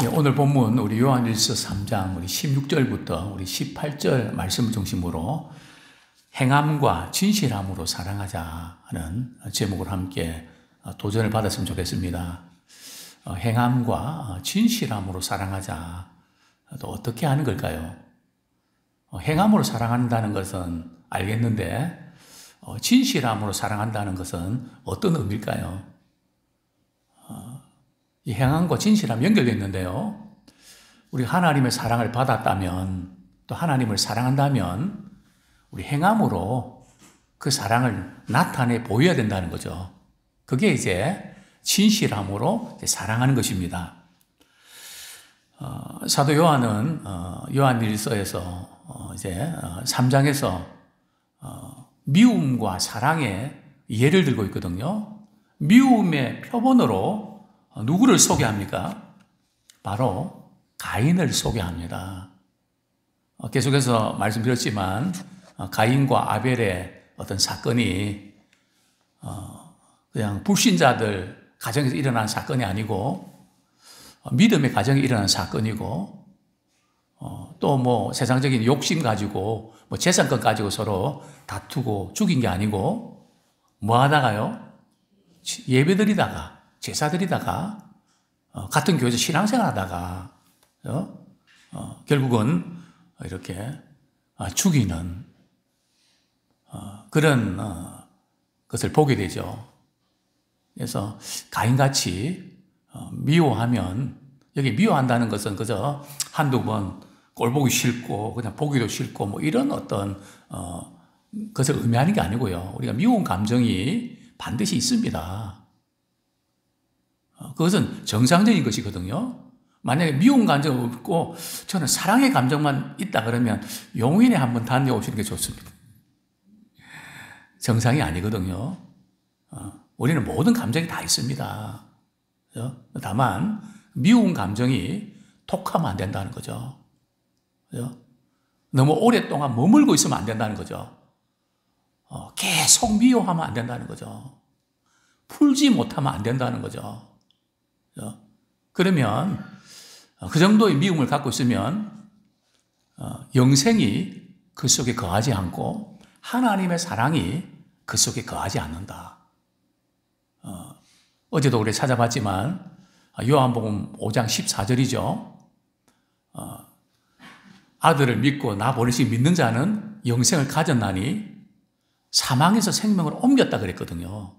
네, 오늘 본문 우리 요한일서 3장 우리 16절부터 우리 18절 말씀을 중심으로 행함과 진실함으로 사랑하자 하는 제목으로 함께 도전을 받았으면 좋겠습니다. 행함과 진실함으로 사랑하자. 또 어떻게 하는 걸까요? 행함으로 사랑한다는 것은 알겠는데 진실함으로 사랑한다는 것은 어떤 의미일까요? 이 행함과 진실함 연결되어 있는데요. 우리 하나님의 사랑을 받았다면 또 하나님을 사랑한다면 우리 행함으로 그 사랑을 나타내 보여야 된다는 거죠. 그게 이제 진실함으로 사랑하는 것입니다. 사도 요한은 요한일서에서 이제 3장에서 미움과 사랑의 예를 들고 있거든요. 미움의 표본으로 누구를 소개합니까? 바로 가인을 소개합니다. 계속해서 말씀드렸지만 가인과 아벨의 어떤 사건이 그냥 불신자들 가정에서 일어난 사건이 아니고 믿음의 가정에 일어난 사건이고 또 뭐 세상적인 욕심 가지고 뭐 재산권 가지고 서로 다투고 죽인 게 아니고 뭐 하다가요? 예배드리다가 제사드리다가 같은 교회에서 신앙생활 하다가 결국은 이렇게 죽이는 그런 것을 보게 되죠. 그래서 가인같이 미워하면, 여기 미워한다는 것은 그저 한두 번 꼴보기 싫고 그냥 보기도 싫고 뭐 이런 어떤 것을 의미하는 게 아니고요. 우리가 미운 감정이 반드시 있습니다. 그것은 정상적인 것이거든요. 만약에 미운 감정 없고 저는 사랑의 감정만 있다 그러면 용인에 한번 다녀오시는 게 좋습니다. 정상이 아니거든요. 우리는 모든 감정이 다 있습니다. 다만 미운 감정이 톡하면 안 된다는 거죠. 너무 오랫동안 머물고 있으면 안 된다는 거죠. 계속 미워하면 안 된다는 거죠. 풀지 못하면 안 된다는 거죠. 그러면 그 정도의 미움을 갖고 있으면 영생이 그 속에 거하지 않고 하나님의 사랑이 그 속에 거하지 않는다. 어제도 우리 찾아봤지만 요한복음 5장 14절이죠. 아들을 믿고 나 보내신 믿는 자는 영생을 가졌나니 사망에서 생명을 옮겼다 그랬거든요.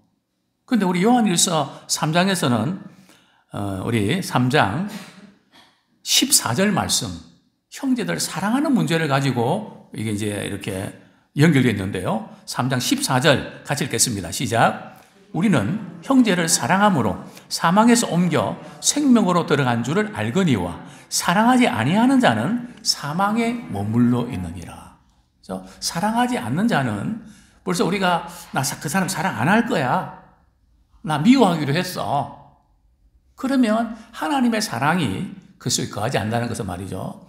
그런데 우리 요한일서 3장에서는 우리 3장 14절 말씀, 형제들 사랑하는 문제를 가지고 이게 이제 이렇게 연결되어 있는데요. 3장 14절 같이 읽겠습니다. 시작. 우리는 형제를 사랑함으로 사망에서 옮겨 생명으로 들어간 줄을 알거니와 사랑하지 아니하는 자는 사망에 머물러 있느니라. 그래서 사랑하지 않는 자는 벌써 우리가 나 그 사람 사랑 안 할 거야. 나 미워하기로 했어. 그러면 하나님의 사랑이 그 속에 거하지 않는다는 것은 말이죠.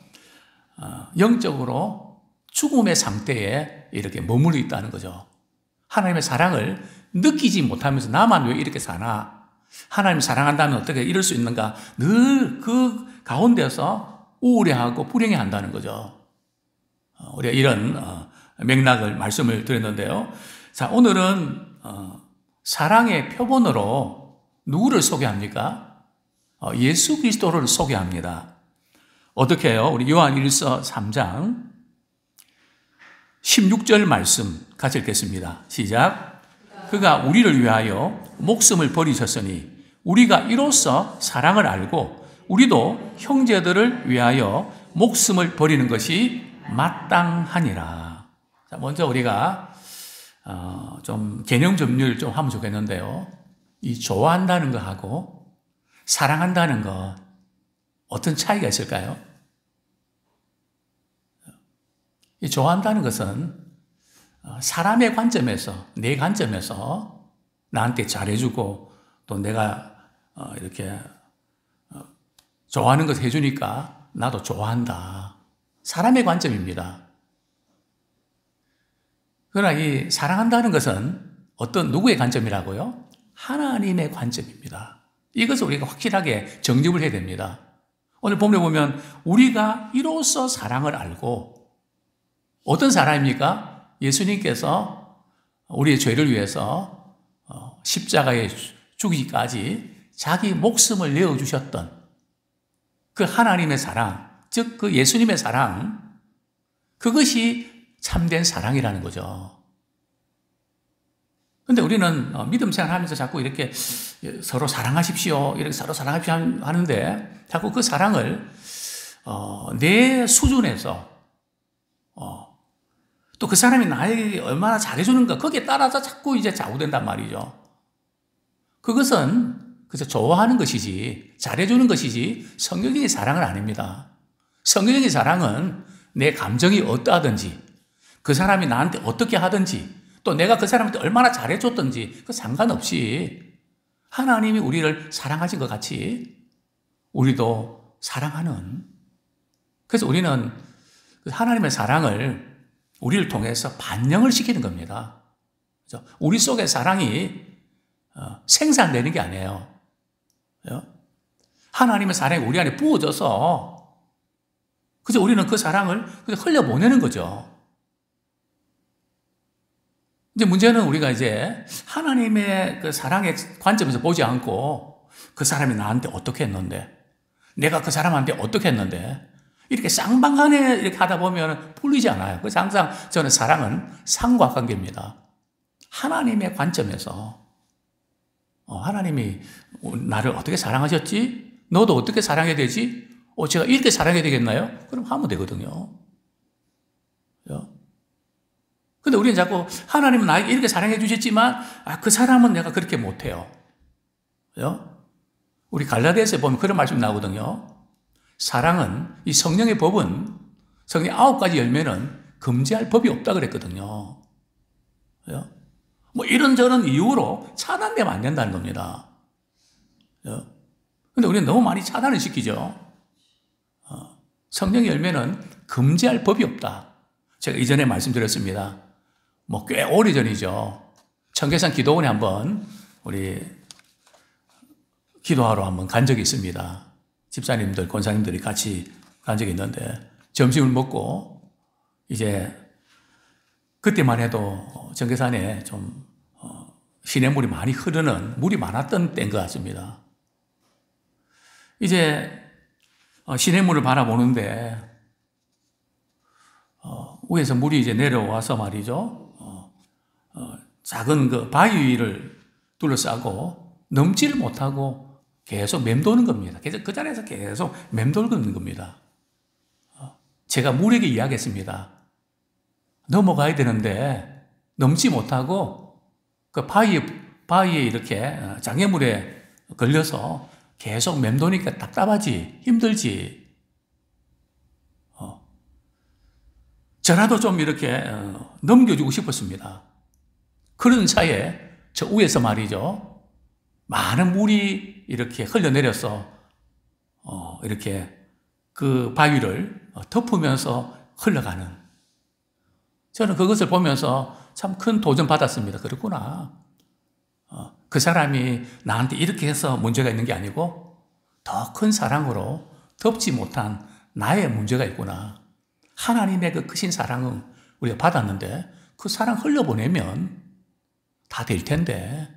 영적으로 죽음의 상태에 이렇게 머물러 있다는 거죠. 하나님의 사랑을 느끼지 못하면서 나만 왜 이렇게 사나? 하나님 사랑한다면 어떻게 이럴 수 있는가? 늘 그 가운데서 우울해하고 불행해한다는 거죠. 우리가 이런 맥락을 말씀을 드렸는데요. 자, 오늘은 사랑의 표본으로 누구를 소개합니까? 예수 그리스도를 소개합니다. 어떻게 해요? 우리 요한일서 3장 16절 말씀 같이 읽겠습니다. 시작. 그가 우리를 위하여 목숨을 버리셨으니 우리가 이로써 사랑을 알고 우리도 형제들을 위하여 목숨을 버리는 것이 마땅하니라. 자, 먼저 우리가 좀 개념 정리를 좀 하면 좋겠는데요. 이 좋아한다는 거하고 사랑한다는 것 어떤 차이가 있을까요? 이 좋아한다는 것은 사람의 관점에서, 내 관점에서 나한테 잘해주고 또 내가 이렇게 좋아하는 것을 해주니까 나도 좋아한다. 사람의 관점입니다. 그러나 이 사랑한다는 것은 어떤 누구의 관점이라고요? 하나님의 관점입니다. 이것을 우리가 확실하게 정립을 해야 됩니다. 오늘 본문에 보면 우리가 이로써 사랑을 알고, 어떤 사랑입니까? 예수님께서 우리의 죄를 위해서 십자가에 죽기까지 자기 목숨을 내어주셨던 그 하나님의 사랑, 즉 그 예수님의 사랑, 그것이 참된 사랑이라는 거죠. 근데 우리는 믿음 생활하면서 자꾸 이렇게 서로 사랑하십시오, 이렇게 서로 사랑하십시오 하는데, 자꾸 그 사랑을 내 수준에서 또 그 사람이 나에게 얼마나 잘해주는가, 거기에 따라서 자꾸 이제 좌우된단 말이죠. 그것은 그래서 좋아하는 것이지, 잘해주는 것이지 성경적인 사랑은 아닙니다. 성경적인 사랑은 내 감정이 어떠하든지, 그 사람이 나한테 어떻게 하든지, 또 내가 그 사람한테 얼마나 잘해줬든지 그 상관없이 하나님이 우리를 사랑하신 것 같이 우리도 사랑하는, 그래서 우리는 하나님의 사랑을 우리를 통해서 반영을 시키는 겁니다. 그렇죠? 우리 속에 사랑이 생산되는 게 아니에요. 하나님의 사랑이 우리 안에 부어져서 그래서 우리는 그 사랑을 흘려보내는 거죠. 이제 문제는 우리가 이제 하나님의 그 사랑의 관점에서 보지 않고 그 사람이 나한테 어떻게 했는데, 내가 그 사람한테 어떻게 했는데, 이렇게 쌍방간에 이렇게 하다 보면 풀리지 않아요. 그래서 항상 저는 사랑은 상관관계입니다. 하나님의 관점에서 하나님이 나를 어떻게 사랑하셨지? 너도 어떻게 사랑해야 되지? 제가 이렇게 사랑해야 되겠나요? 그럼 하면 되거든요. 근데 우리는 자꾸 하나님은 나에게 이렇게 사랑해 주셨지만 그 사람은 내가 그렇게 못해요. 우리 갈라디아서에 보면 그런 말씀 나오거든요. 사랑은, 이 성령의 법은, 성령의 9가지 열매는 금지할 법이 없다 그랬거든요. 뭐 이런저런 이유로 차단되면 안 된다는 겁니다. 근데 우리는 너무 많이 차단을 시키죠. 성령의 열매는 금지할 법이 없다. 제가 이전에 말씀드렸습니다. 뭐 꽤 오래전이죠. 청계산 기도원에 한번 우리 기도하러 한번 간 적이 있습니다. 집사님들, 권사님들이 같이 간 적이 있는데, 점심을 먹고 이제 그때만 해도 청계산에 좀 시냇물이 많이 흐르는, 물이 많았던 때인 것 같습니다. 이제 시냇물을 바라보는데 위에서 물이 이제 내려와서 말이죠. 작은 그 바위를 둘러싸고 넘지를 못하고 계속 맴도는 겁니다. 계속 그 자리에서 계속 맴돌고 겁니다. 제가 물에게 이야기했습니다. 넘어가야 되는데 넘지 못하고 그 바위에 이렇게 장애물에 걸려서 계속 맴도니까 답답하지, 힘들지. 저라도 좀 이렇게 넘겨주고 싶었습니다. 그런 차에 저 위에서 말이죠. 많은 물이 이렇게 흘러내려서 이렇게 그 바위를 덮으면서 흘러가는, 저는 그것을 보면서 참 큰 도전 받았습니다. 그렇구나. 그 사람이 나한테 이렇게 해서 문제가 있는 게 아니고 더 큰 사랑으로 덮지 못한 나의 문제가 있구나. 하나님의 그 크신 사랑은 우리가 받았는데 그 사랑 흘려보내면 다 될 텐데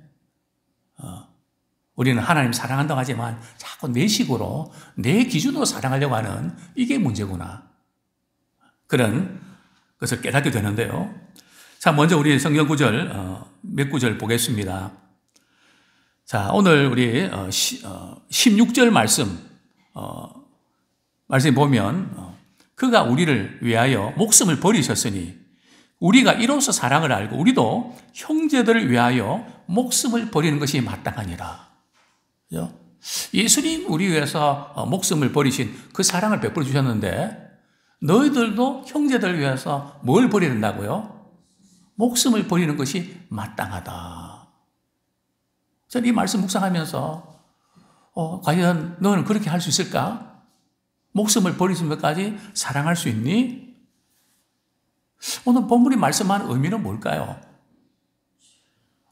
우리는 하나님 사랑한다고 하지만 자꾸 내 식으로, 내 기준으로 사랑하려고 하는 이게 문제구나. 그런 것을 깨닫게 되는데요. 자, 먼저 우리 성경 구절, 몇 구절 보겠습니다. 자, 오늘 우리 16절 말씀 보면 그가 우리를 위하여 목숨을 버리셨으니 우리가 이로써 사랑을 알고 우리도 형제들을 위하여 목숨을 버리는 것이 마땅하니라. 예수님 우리 위해서 목숨을 버리신 그 사랑을 베풀어 주셨는데 너희들도 형제들을 위해서 뭘 버려야 된다고요? 목숨을 버리는 것이 마땅하다. 저는 이 말씀 묵상하면서 과연 너는 그렇게 할 수 있을까? 목숨을 버리면까지 사랑할 수 있니? 오늘 본문이 말씀하는 의미는 뭘까요?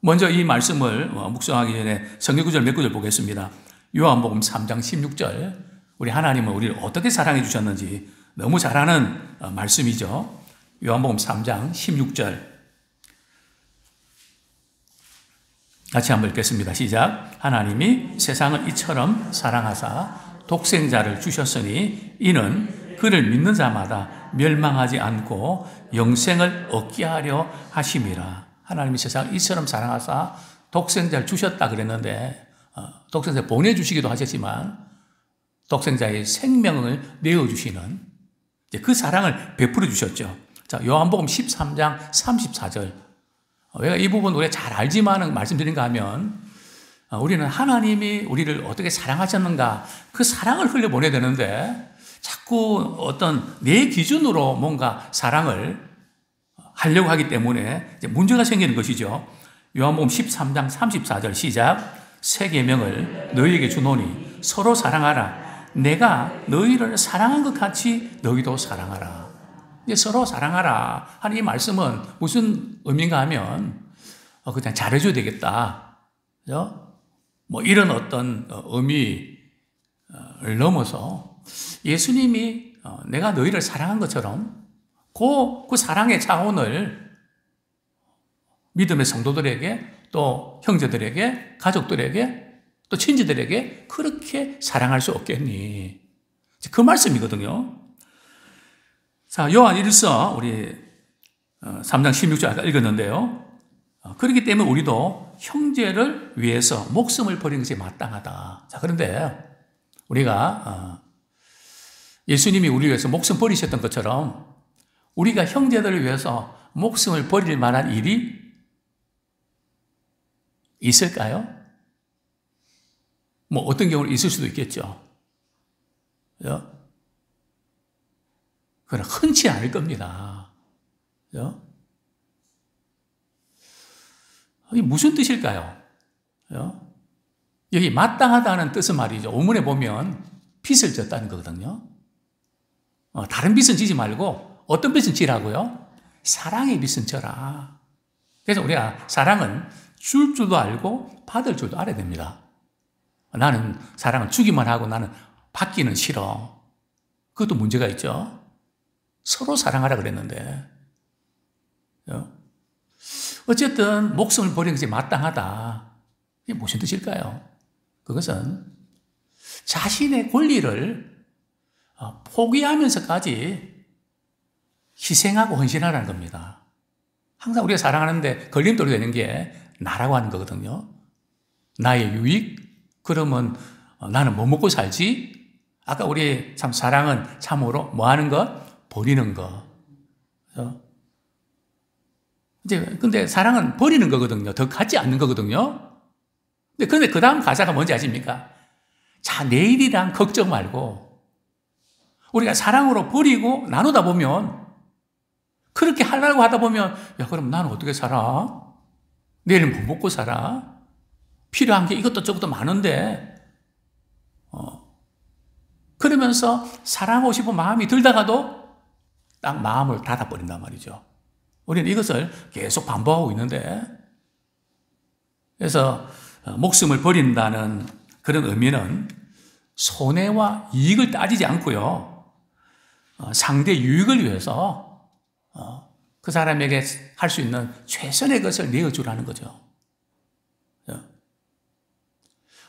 먼저 이 말씀을 묵상하기 전에 성경 구절 몇 구절 보겠습니다. 요한복음 3장 16절 우리 하나님은 우리를 어떻게 사랑해 주셨는지 너무 잘 아는 말씀이죠. 요한복음 3장 16절 같이 한번 읽겠습니다. 시작. 하나님이 세상을 이처럼 사랑하사 독생자를 주셨으니 이는 그를 믿는 자마다 멸망하지 않고 영생을 얻게 하려 하심이라. 하나님이 세상을 이처럼 사랑하사 독생자를 주셨다 그랬는데 독생자 보내주시기도 하셨지만 독생자의 생명을 내어주시는 그 사랑을 베풀어 주셨죠. 자, 요한복음 13장 34절. 왜 이 부분 우리가 잘 알지만 말씀드린가 하면 우리는 하나님이 우리를 어떻게 사랑하셨는가 그 사랑을 흘려보내야 되는데 자꾸 어떤 내 기준으로 뭔가 사랑을 하려고 하기 때문에 이제 문제가 생기는 것이죠. 요한복음 13장 34절 시작. 새 계명을 너희에게 주노니 서로 사랑하라. 내가 너희를 사랑한 것 같이 너희도 사랑하라. 이제 서로 사랑하라 하는 이 말씀은 무슨 의미인가 하면 그냥 잘해줘야 되겠다. 그죠? 뭐 이런 어떤 의미를 넘어서 예수님이 내가 너희를 사랑한 것처럼 그 사랑의 차원을 믿음의 성도들에게 또 형제들에게 가족들에게 또 친지들에게 그렇게 사랑할 수 없겠니? 그 말씀이거든요. 자, 요한 1서 우리 3장 16절 아까 읽었는데요. 그렇기 때문에 우리도 형제를 위해서 목숨을 버리는 것이 마땅하다. 자, 그런데 우리가 예수님이 우리 위해서 목숨 버리셨던 것처럼 우리가 형제들을 위해서 목숨을 버릴 만한 일이 있을까요? 뭐 어떤 경우는 있을 수도 있겠죠. 그죠? 그러나 흔치 않을 겁니다. 그죠? 이게 무슨 뜻일까요? 그죠? 여기 마땅하다는 뜻은 말이죠. 오문에 보면 빚을 졌다는 거거든요. 다른 빚은 지지 말고 어떤 빚은 지라고요? 사랑의 빚은 져라. 그래서 우리가 사랑은 줄 줄도 알고 받을 줄도 알아야 됩니다. 나는 사랑을 주기만 하고 나는 받기는 싫어. 그것도 문제가 있죠. 서로 사랑하라 그랬는데. 어쨌든 목숨을 버리는 것이 마땅하다. 이게 무슨 뜻일까요? 그것은 자신의 권리를 포기하면서까지 희생하고 헌신하라는 겁니다. 항상 우리가 사랑하는데 걸림돌이 되는 게 나라고 하는 거거든요. 나의 유익? 그러면 나는 뭐 먹고 살지? 아까 우리 참 사랑은 참으로 뭐 하는 것? 버리는 거. 근데 사랑은 버리는 거거든요. 더 갖지 않는 거거든요. 근데 그 다음 가사가 뭔지 아십니까? 자, 내일이란 걱정 말고 우리가 사랑으로 버리고 나누다 보면 그렇게 하려고 하다 보면 야, 그럼 나는 어떻게 살아? 내일은 뭐 먹고 살아? 필요한 게 이것도 저것도 많은데 그러면서 사랑하고 싶은 마음이 들다가도 딱 마음을 닫아버린단 말이죠. 우리는 이것을 계속 반복하고 있는데 그래서 목숨을 버린다는 그런 의미는 손해와 이익을 따지지 않고요. 상대 유익을 위해서 그 사람에게 할 수 있는 최선의 것을 내어주라는 거죠.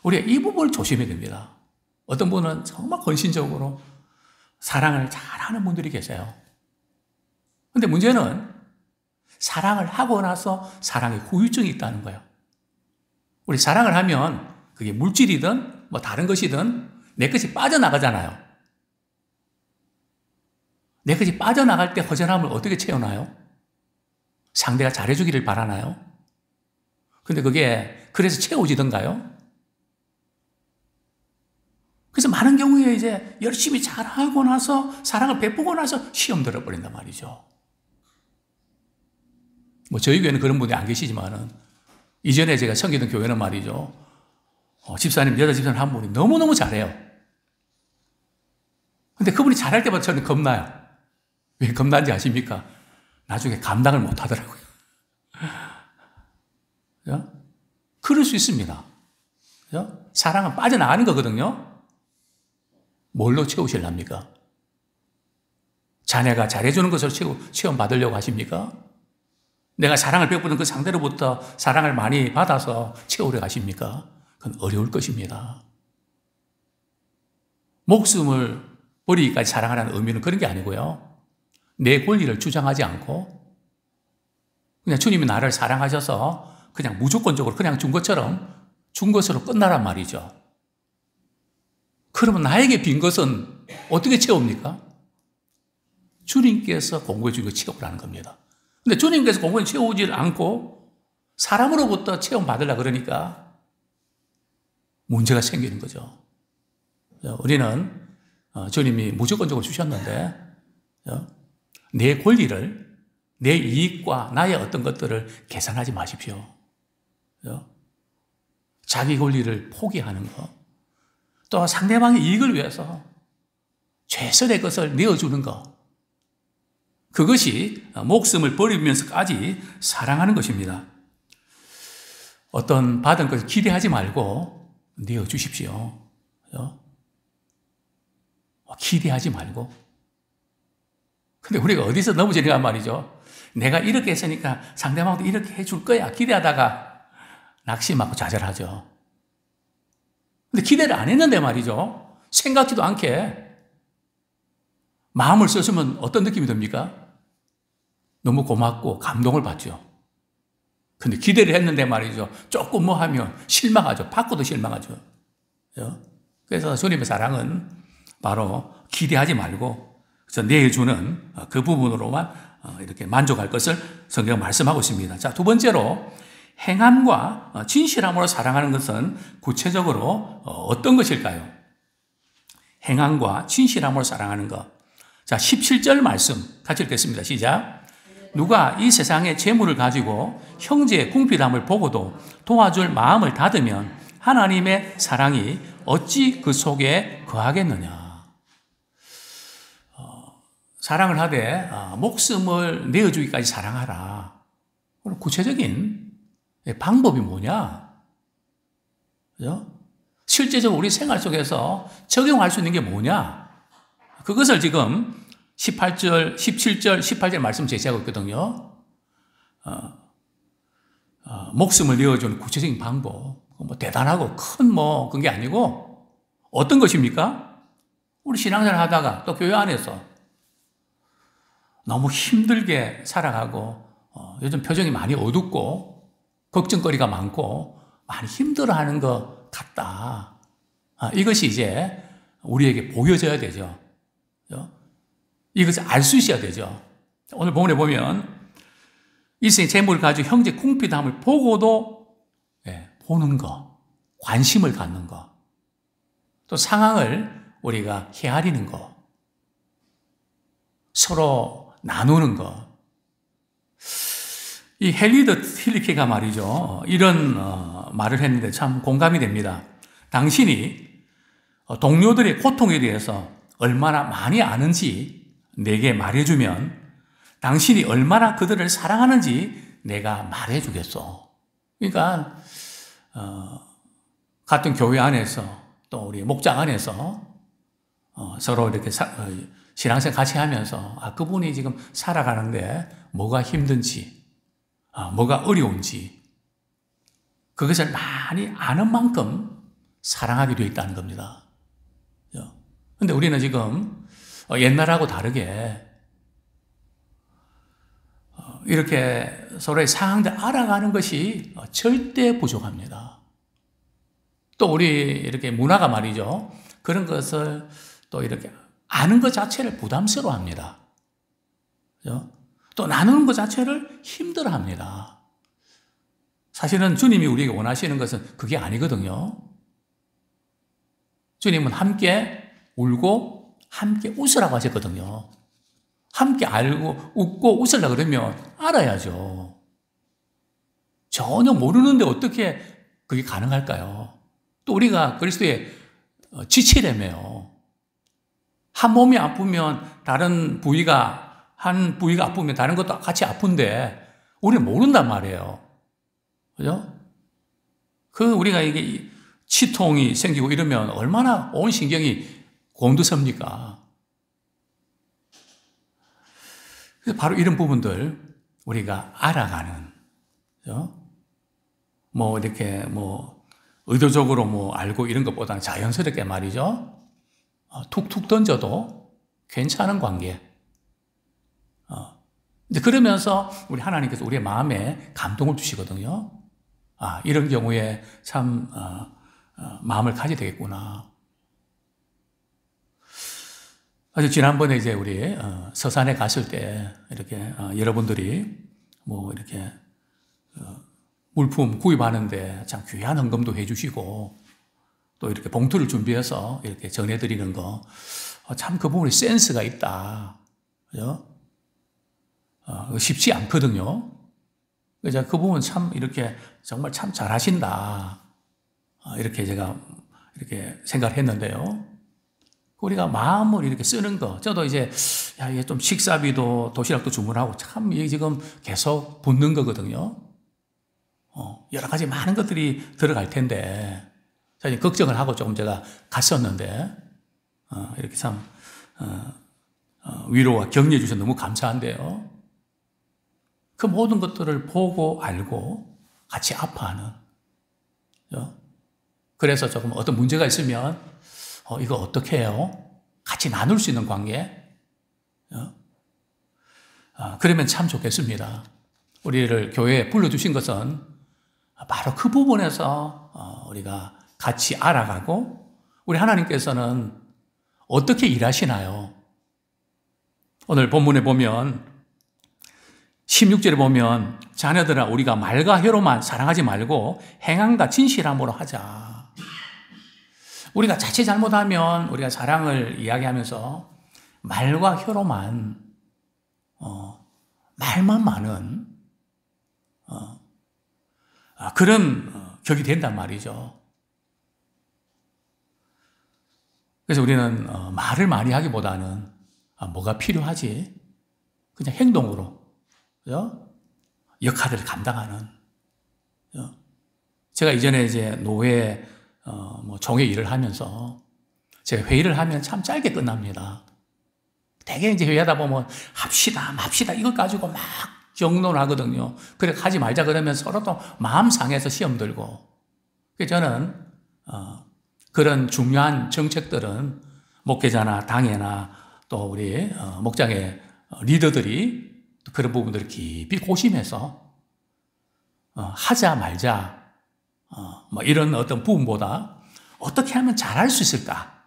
우리가 이 부분을 조심해야 됩니다. 어떤 분은 정말 헌신적으로 사랑을 잘하는 분들이 계세요. 근데 문제는 사랑을 하고 나서 사랑에 후유증이 있다는 거예요. 우리 사랑을 하면 그게 물질이든 뭐 다른 것이든 내 것이 빠져나가잖아요. 내 것이 빠져나갈 때 허전함을 어떻게 채우나요? 상대가 잘해주기를 바라나요? 근데 그게 그래서 채워지던가요? 그래서 많은 경우에 이제 열심히 잘하고 나서 사랑을 베푸고 나서 시험 들어버린단 말이죠. 뭐 저희 교회는 그런 분이 안 계시지만은 이전에 제가 섬기던 교회는 말이죠. 집사님, 여자 집사님 한 분이 너무너무 잘해요. 근데 그분이 잘할 때마다 저는 겁나요. 왜 겁난지 아십니까? 나중에 감당을 못 하더라고요. 그럴 수 있습니다. 사랑은 빠져나가는 거거든요. 뭘로 채우실랍니까? 자네가 잘해주는 것으로 체험 받으려고 하십니까? 내가 사랑을 베푸는 그 상대로부터 사랑을 많이 받아서 채우려 하십니까? 그건 어려울 것입니다. 목숨을 버리기까지 사랑하라는 의미는 그런 게 아니고요. 내 권리를 주장하지 않고 그냥 주님이 나를 사랑하셔서 그냥 무조건적으로 그냥 준 것처럼 준 것으로 끝나란 말이죠. 그러면 나에게 빈 것은 어떻게 채웁니까? 주님께서 공급해 주고 채우라는 겁니다. 근데 주님께서 공급해 채우지 않고 사람으로부터 체험 받으려 그러니까 문제가 생기는 거죠. 우리는 주님이 무조건적으로 주셨는데 내 권리를, 내 이익과 나의 어떤 것들을 계산하지 마십시오. 자기 권리를 포기하는 것, 또 상대방의 이익을 위해서 최선의 것을 내어주는 것, 그것이 목숨을 버리면서까지 사랑하는 것입니다. 어떤 받은 것을 기대하지 말고 내어주십시오. 기대하지 말고. 근데 우리가 어디서 넘어지냐 말이죠. 내가 이렇게 했으니까 상대방도 이렇게 해줄 거야 기대하다가 낙심하고 좌절하죠. 근데 기대를 안 했는데 말이죠. 생각지도 않게 마음을 썼으면 어떤 느낌이 듭니까? 너무 고맙고 감동을 받죠. 근데 기대를 했는데 말이죠. 조금 뭐 하면 실망하죠. 받고도 실망하죠. 그래서 주님의 사랑은 바로 기대하지 말고 그래서 내주는 그 부분으로만 이렇게 만족할 것을 성경 말씀하고 있습니다. 자, 두 번째로 행함과 진실함으로 사랑하는 것은 구체적으로 어떤 것일까요? 행함과 진실함으로 사랑하는 것. 자, 17절 말씀 같이 읽겠습니다. 시작. 누가 이 세상의 재물을 가지고 형제의 궁핍함을 보고도 도와줄 마음을 닫으면 하나님의 사랑이 어찌 그 속에 거하겠느냐. 사랑을 하되 목숨을 내어주기까지 사랑하라. 구체적인 방법이 뭐냐? 그죠? 실제적으로 우리 생활 속에서 적용할 수 있는 게 뭐냐? 그것을 지금 18절, 17절, 18절 말씀 제시하고 있거든요. 목숨을 내어주는 구체적인 방법. 뭐 대단하고 큰 그런 게 아니고 어떤 것입니까? 우리 신앙생활 하다가 또 교회 안에서 너무 힘들게 살아가고 요즘 표정이 많이 어둡고 걱정거리가 많고 많이 힘들어하는 것 같다. 이것이 이제 우리에게 보여져야 되죠. 이것을 알 수 있어야 되죠. 오늘 본문에 보면 일생 재물을 가지고 형제 궁핍함을 보고도 보는 것, 관심을 갖는 것, 또 상황을 우리가 헤아리는 것, 서로 나누는 것. 이 헨리 틸리케가 말이죠. 이런 말을 했는데 참 공감이 됩니다. 당신이 동료들의 고통에 대해서 얼마나 많이 아는지 내게 말해주면 당신이 얼마나 그들을 사랑하는지 내가 말해주겠어. 그러니까 같은 교회 안에서 또 우리 목장 안에서 서로 이렇게 신앙생활 같이 하면서 그분이 지금 살아가는데 뭐가 힘든지 뭐가 어려운지 그것을 많이 아는 만큼 사랑하게 되어 있다는 겁니다. 그런데 우리는 지금 옛날하고 다르게 이렇게 서로의 상황들 알아가는 것이 절대 부족합니다. 또 우리 이렇게 문화가 말이죠. 그런 것을 또 이렇게 아는 것 자체를 부담스러워 합니다. 또 나누는 것 자체를 힘들어 합니다. 사실은 주님이 우리에게 원하시는 것은 그게 아니거든요. 주님은 함께 울고 함께 웃으라고 하셨거든요. 함께 알고 웃고 웃으려고 그러면 알아야죠. 전혀 모르는데 어떻게 그게 가능할까요? 또 우리가 그리스도의 지체라며요. 한 몸이 아프면 다른 부위가 한 부위가 아프면 다른 것도 같이 아픈데 우리는 모른단 말이에요. 그죠? 우리가 이게 치통이 생기고 이러면 얼마나 온 신경이 곤두섭니까? 그래서 바로 이런 부분들 우리가 알아가는, 뭐 이렇게 뭐 의도적으로 뭐 알고 이런 것보다는 자연스럽게 말이죠. 툭툭 던져도 괜찮은 관계. 이제 그러면서 우리 하나님께서 우리의 마음에 감동을 주시거든요. 이런 경우에 참 마음을 가져야 되겠구나. 아주 지난번에 이제 우리 서산에 갔을 때 이렇게 여러분들이 뭐 이렇게 물품 구입하는데 참 귀한 헌금도 해주시고 또 이렇게 봉투를 준비해서 이렇게 전해드리는 거 참 그 부분에 센스가 있다. 그죠? 쉽지 않거든요. 그래서 그 부분 참 이렇게 정말 참 잘하신다. 이렇게 제가 이렇게 생각을 했는데요. 우리가 마음을 이렇게 쓰는 거. 저도 이제, 이게 좀 식사비도 도시락도 주문하고 참 이게 지금 계속 붙는 거거든요. 여러 가지 많은 것들이 들어갈 텐데, 사실 걱정을 하고 조금 제가 갔었는데, 이렇게 참, 위로와 격려해 주셔서 너무 감사한데요. 그 모든 것들을 보고 알고 같이 아파하는. 그래서 조금 어떤 문제가 있으면 이거 어떻게 해요? 같이 나눌 수 있는 관계. 그러면 참 좋겠습니다. 우리를 교회에 불러주신 것은 바로 그 부분에서 우리가 같이 알아가고 우리 하나님께서는 어떻게 일하시나요? 오늘 본문에 보면 16절에 보면 자녀들아 우리가 말과 혀로만 사랑하지 말고 행함과 진실함으로 하자. 우리가 자칫 잘못하면 우리가 사랑을 이야기하면서 말과 혀로만 말만 많은 그런 격이 된단 말이죠. 그래서 우리는 말을 많이 하기보다는 뭐가 필요하지? 그냥 행동으로 역할을 감당하는. 제가 이전에 이제 노회 뭐 종회 일을 하면서 제가 회의를 하면 참 짧게 끝납니다. 대개 이제 회의하다 보면 합시다, 맙시다 이걸 가지고 막 경론하거든요. 그래 하지 말자 그러면 서로 또 마음 상해서 시험 들고. 그래서 저는 그런 중요한 정책들은 목회자나 당회나 또 우리 목장의 리더들이 그런 부분들을 깊이 고심해서 하자 말자 뭐 이런 어떤 부분보다 어떻게 하면 잘할 수 있을까?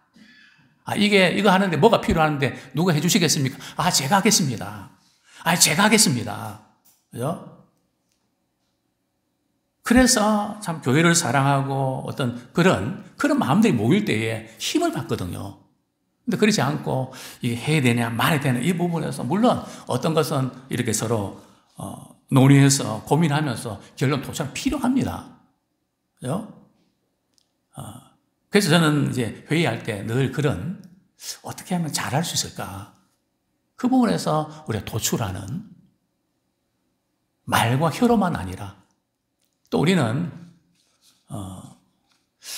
이거 하는데 뭐가 필요한데 누가 해주시겠습니까? 제가 하겠습니다. 제가 하겠습니다. 그죠? 그래서 참 교회를 사랑하고 어떤 그런 마음들이 모일 때에 힘을 받거든요. 근데 그렇지 않고 이게 해야 되냐 말해야 되냐 이 부분에서 물론 어떤 것은 이렇게 서로 논의해서 고민하면서 결론 도착 필요합니다. 그죠? 그래서 저는 이제 회의할 때 늘 그런 어떻게 하면 잘할 수 있을까? 그 부분에서 우리가 도출하는 말과 혀로만 아니라 또 우리는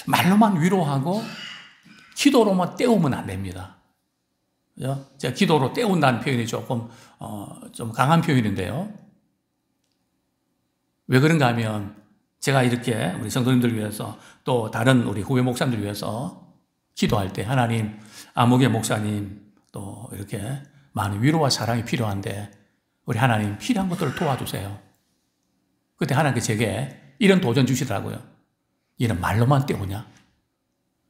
말로만 위로하고 기도로만 때우면 안 됩니다. 그죠? 제가 기도로 때운다는 표현이 조금 좀 강한 표현인데요. 왜 그런가 하면 제가 이렇게 우리 성도님들 위해서 또 다른 우리 후배 목사님들 위해서 기도할 때 하나님 아무개 목사님 또 이렇게 많은 위로와 사랑이 필요한데 우리 하나님 필요한 것들을 도와주세요. 그때 하나님께 제게 이런 도전 주시더라고요. 얘는 말로만 때우냐?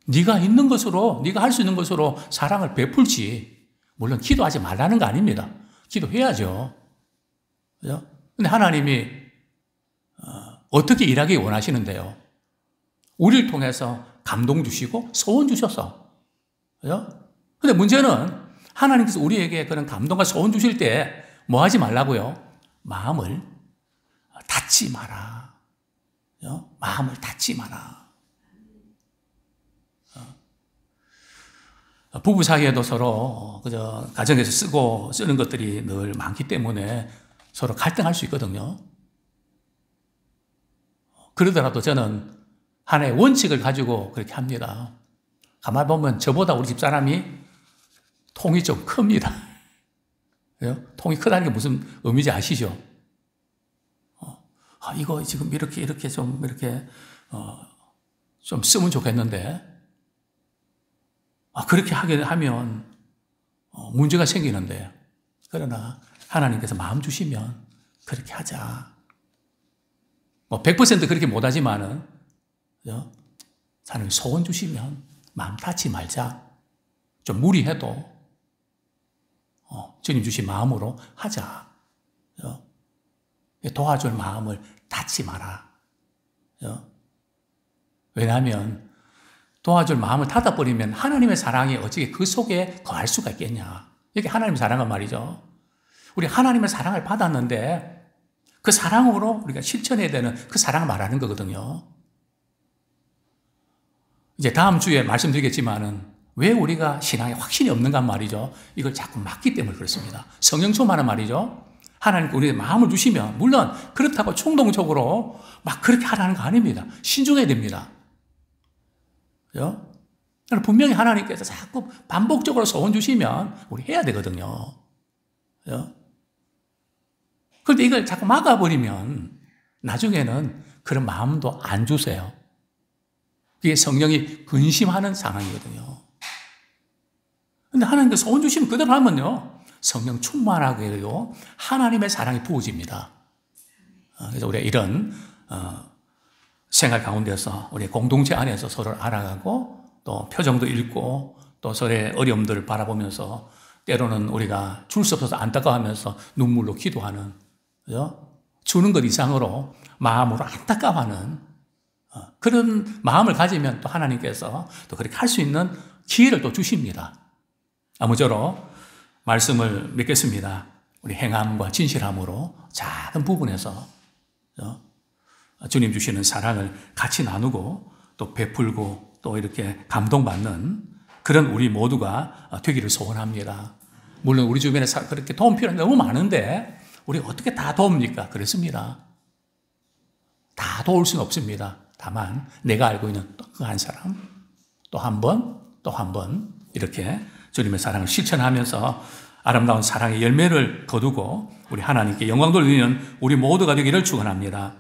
네가 있는 것으로 네가 할 수 있는 것으로 사랑을 베풀지. 물론 기도하지 말라는 거 아닙니다. 기도해야죠. 그죠? 근데 하나님이 어떻게 일하기 원하시는데요? 우리를 통해서 감동 주시고 소원 주셔서. 그죠? 근데 문제는 하나님께서 우리에게 그런 감동과 소원 주실 때 뭐 하지 말라고요? 마음을 닫지 마라. 그죠? 마음을 닫지 마라. 부부 사이에도 서로 그저 가정에서 쓰는 것들이 늘 많기 때문에 서로 갈등할 수 있거든요. 그러더라도 저는 하나의 원칙을 가지고 그렇게 합니다. 가만히 보면 저보다 우리 집사람이 통이 좀 큽니다. 통이 크다는 게 무슨 의미인지 아시죠? 이거 지금 이렇게 좀 쓰면 좋겠는데, 그렇게 하면 문제가 생기는데, 그러나 하나님께서 마음 주시면 그렇게 하자. 100% 그렇게 못하지만은, 하나님 소원 주시면 마음 닫지 말자. 좀 무리해도 주님 주신 마음으로 하자. 도와줄 마음을 닫지 마라. 왜냐하면 도와줄 마음을 닫아버리면 하나님의 사랑이 어찌 그 속에 거할 수가 있겠냐. 이게 하나님의 사랑은 말이죠. 우리 하나님의 사랑을 받았는데 그 사랑으로 우리가 실천해야 되는 그 사랑을 말하는 거거든요. 이제 다음 주에 말씀드리겠지만은 왜 우리가 신앙에 확신이 없는가 말이죠. 이걸 자꾸 막기 때문에 그렇습니다. 성령 충만은 말이죠. 하나님께 우리의 마음을 주시면, 물론 그렇다고 충동적으로 막 그렇게 하라는 거 아닙니다. 신중해야 됩니다. 분명히 하나님께서 자꾸 반복적으로 소원 주시면 우리 해야 되거든요. 그런데 이걸 자꾸 막아버리면 나중에는 그런 마음도 안 주세요. 그게 성령이 근심하는 상황이거든요. 근데 하나님께서 소원 주시면 그대로 하면요, 성령 충만하게 되고 하나님의 사랑이 부어집니다. 그래서 우리가 이런 생활 가운데서 우리 공동체 안에서 서로를 알아가고 또 표정도 읽고 또 서로의 어려움들을 바라보면서 때로는 우리가 줄 수 없어서 안타까워하면서 눈물로 기도하는, 주는 것 이상으로 마음으로 안타까워하는 그런 마음을 가지면 또 하나님께서 또 그렇게 할 수 있는 기회를 또 주십니다. 아무쪼록 말씀을 맺겠습니다. 우리 행함과 진실함으로 작은 부분에서 주님 주시는 사랑을 같이 나누고 또 베풀고 또 이렇게 감동받는 그런 우리 모두가 되기를 소원합니다. 물론 우리 주변에 그렇게 도움 필요한 게 너무 많은데 우리가 어떻게 다 도웁니까? 그렇습니다. 다 도울 수는 없습니다. 다만 내가 알고 있는 그 한 사람 또 한 번 이렇게 주님의 사랑을 실천하면서 아름다운 사랑의 열매를 거두고 우리 하나님께 영광 돌리는 우리 모두가 되기를 축원합니다.